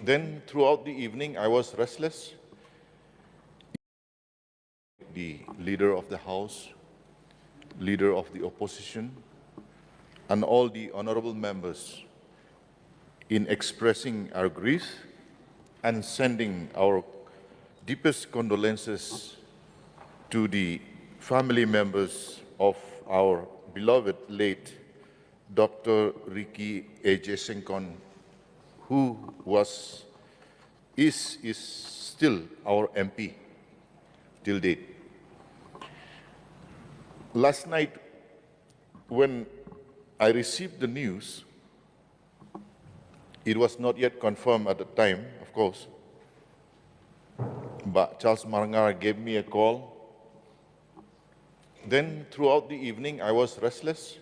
Then, throughout the evening, I was restless. The leader of the House, leader of the opposition, and all the honorable members in expressing our grief and sending our deepest condolences to the family members of our beloved late Dr. Ricky A.J. Sengkon, who is still our MP till date. Last night, when I received the news, it was not yet confirmed at the time, of course, but Charles Marangara gave me a call. Then, throughout the evening, I was restless.